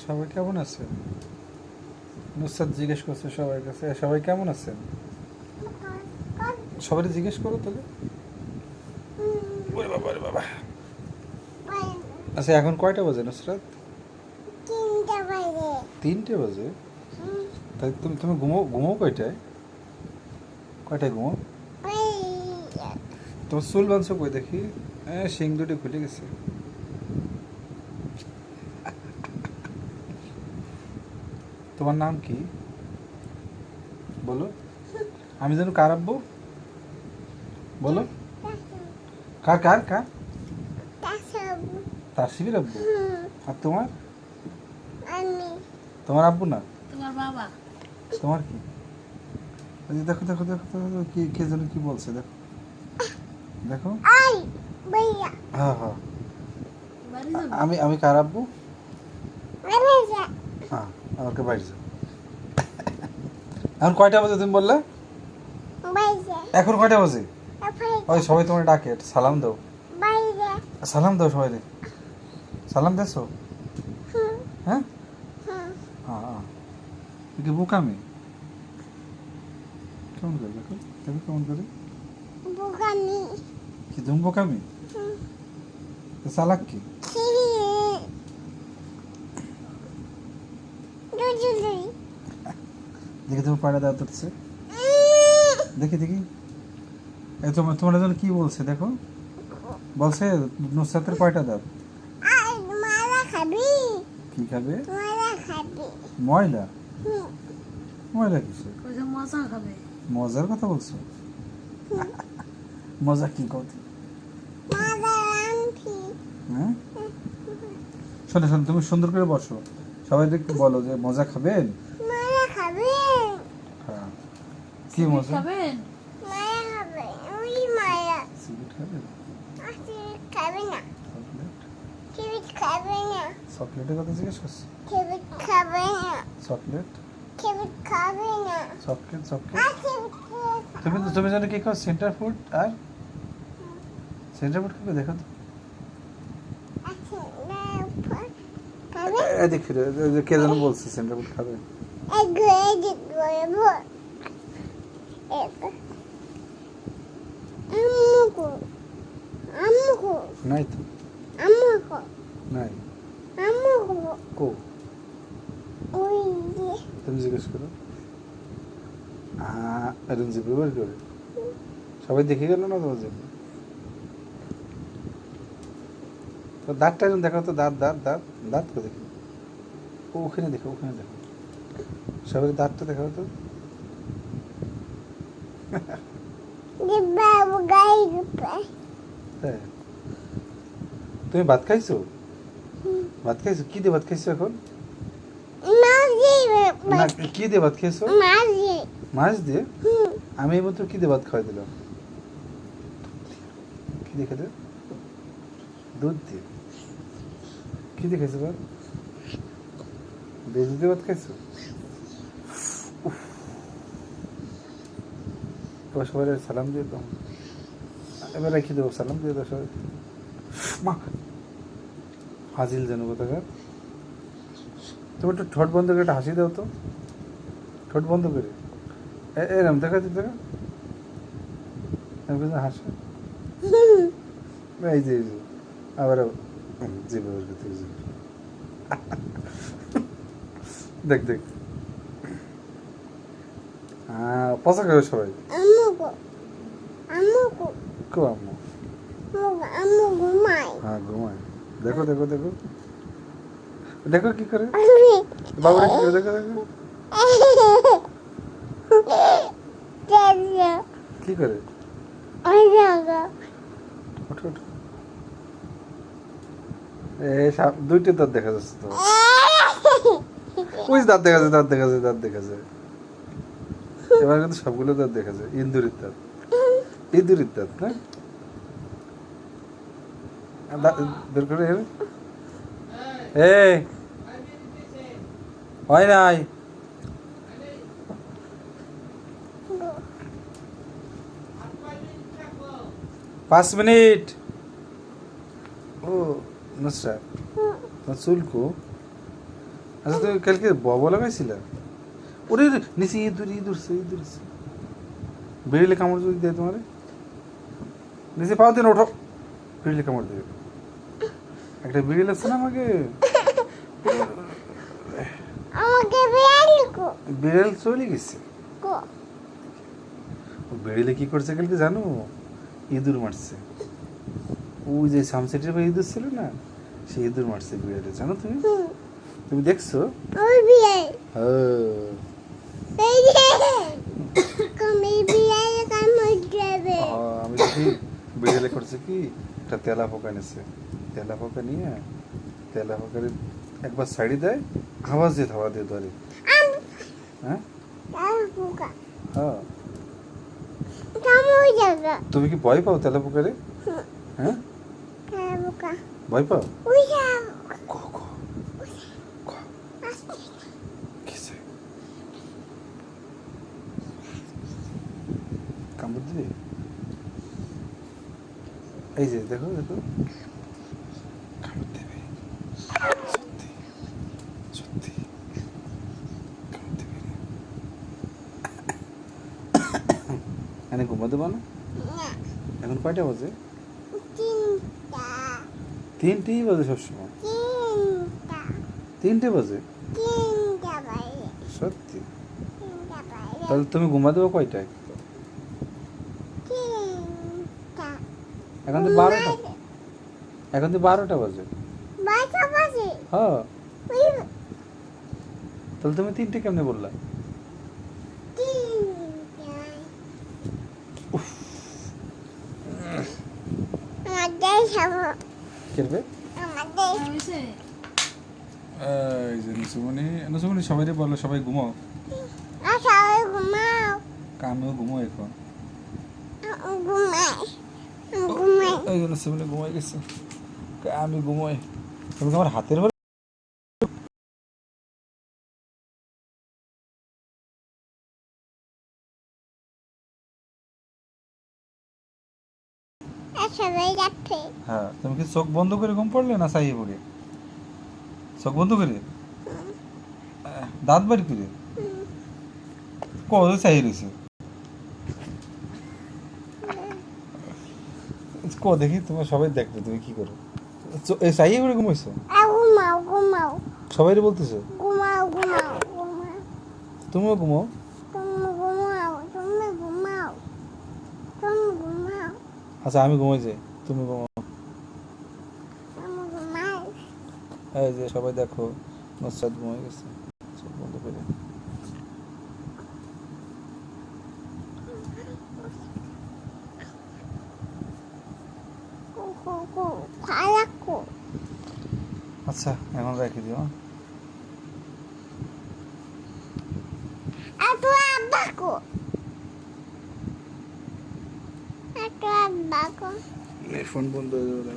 সবাই কেমন আছে? নুসরাত জিজ্ঞেস করছে সবার কাছে, সবাই কেমন আছেন? সবাই জিজ্ঞেস করো তাহলে। ওরে বাবা রে বাবা। আচ্ছা এখন কয়টা বাজে নুসরাত? 3টা বাজে। 3টে বাজে? তাই তুমি তুমি ঘুমো ঘুমো কয়টায়? কয়টায় ঘুমো? তোমার চুল বাঁধছো কই দেখি? হ্যাঁ, শিং দুটি খুলে গেছে। তোমার নাম কি বলো? আমি যেন কার আব্বু বলো? কার কার কার? তাসিফের আব্বু। আর তোমার? আমি তোমার আব্বু না? তোমার বাবা। তোমার কি? ওই যে দেখো দেখো দেখো দেখো, কি কে যেন কি বলছে দেখো দেখো। আই ভাইয়া হ্যাঁ হ্যাঁ, বাড়ি যাবো? আমি আমি কার আব্বু? ভাইয়া হ্যাঁ, আমাকে বাড়ি যাও। এখন কয়টা বাজে তুমি বললে? ভাইয়া এখন কয়টা বাজে? ওই সবাই তোমার ডাকে, একটা সালাম দাও। ভাইয়া সালাম দাও সবাই। সালাম দেছো? হ্যাঁ হ্যাঁ হ্যাঁ। কি বোকামি? কেমন করে দেখো দেখো কেমন করে? বুকানি কি তুমি বোকামি? চালাক কি? দুজুলি দেখি তুমি পায়রা দাঁত উঠছে, দেখি দেখি। এই তোমার তোমার জন্য কি বলছে দেখো, বলছে নুসরাতের কয়টা দাঁত? আই মারা খাবি কি খাবে? মারা খাবি ময়লা? ময়লা কিসে? ওই যে মজা খাবে। মজার কথা বলছো? মজা কি কথা? মারা আনছি হ্যাঁ, শোনো শোনো, তুমি সুন্দর করে বসো, সবাই একটু বলো যে মজা খাবেন। মারা খাবি হ্যাঁ, কি মজা? খাবেন? মারা খাবে ওই মারা সিগারেট খাবেন? আসি খাবে না চকলেট? কেবি খাবে না চকলেটের কথা জিজ্ঞেস করছি। কেবি খাবে না চকলেট কেবি খাবে না চকলেট চকলেট। আসি তুমি তুমি জানো কি খাও? Centre food. আর সেন্টার ফুড খাবে দেখো তো। আসি না খাবে এদিক ফিরে, এই যে কে যেন বলছে সেন্টার ফুড খাবে। এদিক বলবো আম্মুকো আম্মুকো নাই তো, আম্মুকো নাই। আম্মুকো কো? ওই যে তুমি জিজ্ঞেস করো। এরকম জিপে বের করে সবাই দেখে গেল না তোমার জন্য? তো দাঁতটা এরকম দেখো তো, দাঁত দাঁত দাঁত দাঁত করে দেখি। ও ওখানে দেখো, ওখানে দেখো, সবাই দাঁতটা দেখাও তো। যে বাবু গাই রূপে হ্যাঁ, তুমি ভাত খাইছো? ভাত খাইছো? কি দিয়ে ভাত খাইছো এখন? মাঝি না, কি দিয়ে ভাত খাইছো? মাঝি মাছ দিয়ে? আমি এই মাত্র কি দিয়ে ভাত খাওয়াই দিলাম? কি দিয়ে খেতে? দুধ দিয়ে? কি দিয়ে খাইছো ভাত? দুধ দিয়ে ভাত খাইছো? উফ। এবার সবাই সালাম দিয়ে দাও। এবার রেখে দেবো, সালাম দিয়ে দাও সবাই। মা ফাজিল যেন কোথাকার। তুমি একটু ঠোঁট বন্ধ করে একটা হাসি দাও তো, ঠোঁট বন্ধ করে। এরম দেখা তো দেখা, হাসে। এই যে এই যে, আবার জিভে বের করতে গেছে। দেখ দেখ, হ্যাঁ পচা খাবে সবাই। আম্মুকো আম্মুকো কো আম্মু? আম্মু ঘুমাই হ্যাঁ ঘুমায়। দেখো দেখো দেখো দেখো কি করে আমি বাবুরা, কি করে দেখো দেখো কি করে। ওই জায়গা ওঠো ওঠো। দুইটা দাঁত দেখা যাচ্ছে তো, ওই দাঁত দেখা যায়, দাঁত দেখা যায়, দাঁত দেখা যায়। এবার কিন্তু সবগুলো দাঁত দেখা যায়। ইন্দুরের দাঁত, ইঁদুরের দাঁত না? বের করে এই হয় নাই। পাঁচ মিনিট। ও নুসরাত, তোমার চুল কো? আচ্ছা তুমি কালকে ববা লাগাইছিলে? ওরে রে, নিচে ইঁদুর বেরিলে কামড় যদি দেয় তোমারে, নিচে পাও দিন ওঠো, বেরিলে কামড় দেবে। একটা বিড়িল আছে না আমাকে, আমাকে বিড়াল কো বিড়াল চলে গেছে। কো বেরিলে কি করছে কালকে জানো? ইঁদুর মারছে। ওই যে সামসেটের ভাই ইঁদুর ছিল না, সে ইঁদুর মারছে বিড়ালে, জানো তুমি? তুমি দেখছো? ওই বিড়াল হ্যাঁ। এই যে কমে বিড়াল কামড় দেবে। আমি দেখি বিড়ালে করছে কি, একটা তেলা পোকা এনেছে, তেলা পোকা নিয়ে তেলা পোকারে একবার সাইডে দেয়, আওয়াজ দিয়ে ধাওয়া দিয়ে ধরে। হ্যাঁ আর পোকা হ্যাঁ। কামড় জায়গা তুমি কি ভয় পাও তেলা পোকারে? হ্যাঁ আর পোকা ভয় পাও? ওই যাও ক ক ক কিসে কামড় দিবে? এই যে দেখো দেখো, কামড় দেবে, সত্যি সত্যি কামড় দেবে রে। এখানে ঘুমাতে পারো না? না এখন কয়টা বাজে? তিনটা 3টেই বাজে সবসময়? তিনটা 3টে বাজে? তিনটা বাইরে সত্যি? তিনটা বাইরে তাহলে তুমি ঘুমাতে পারো কয়টায়? তিনটা এখন তো 12টা, এখন তো 12টা বাজে। বাজে বাজে হ্যাঁ, ওই তাহলে তুমি 3টে কেমনে বললা? তিনটা আমাদের সব কেরবে? আমাদের হয়েছে এই যে নসুমনি সবাই বলো, সবাই ঘুমাও। সবাই ঘুমাও আমিও ঘুমো এখন। ঘুমাই ঘুমাই এই যে নসুমনি ঘুমাই গেছে, আমি ঘুমোই। তুমি কি আমার হাতের উপর সবাই যাচ্ছে হ্যাঁ, তুমি কি চোখ বন্ধ করে ঘুম পড়লে না চাইয়ে পড়ে? চোখ বন্ধ করে দাঁত বাড়ি করে কত চাই রয়েছে ক দেখি, তোমার সবাই দেখবে তুমি কি করো। এই চাইয়ে পড়ে ঘুমাইছো? ঘুমাও ঘুমাও সবাই বলতেছো ঘুমাও ঘুমাও ঘুমাও তুমিও ঘুমাও। তুমি ঘুমাও তুমি ঘুমাও তুমি ঘুমাও আচ্ছা আমি ঘুমাই যাই, তুমি ঘুমাও। তুমি ঘুমাও এই যে সবাই দেখো, নসরাত ঘুমাই গেছে চোখ বন্ধ করে। খালাকো আচ্ছা এখন রাখি দিও। এত আব্বাকো এত আব্বাকো ফোন বন্ধ হয়ে যাবে।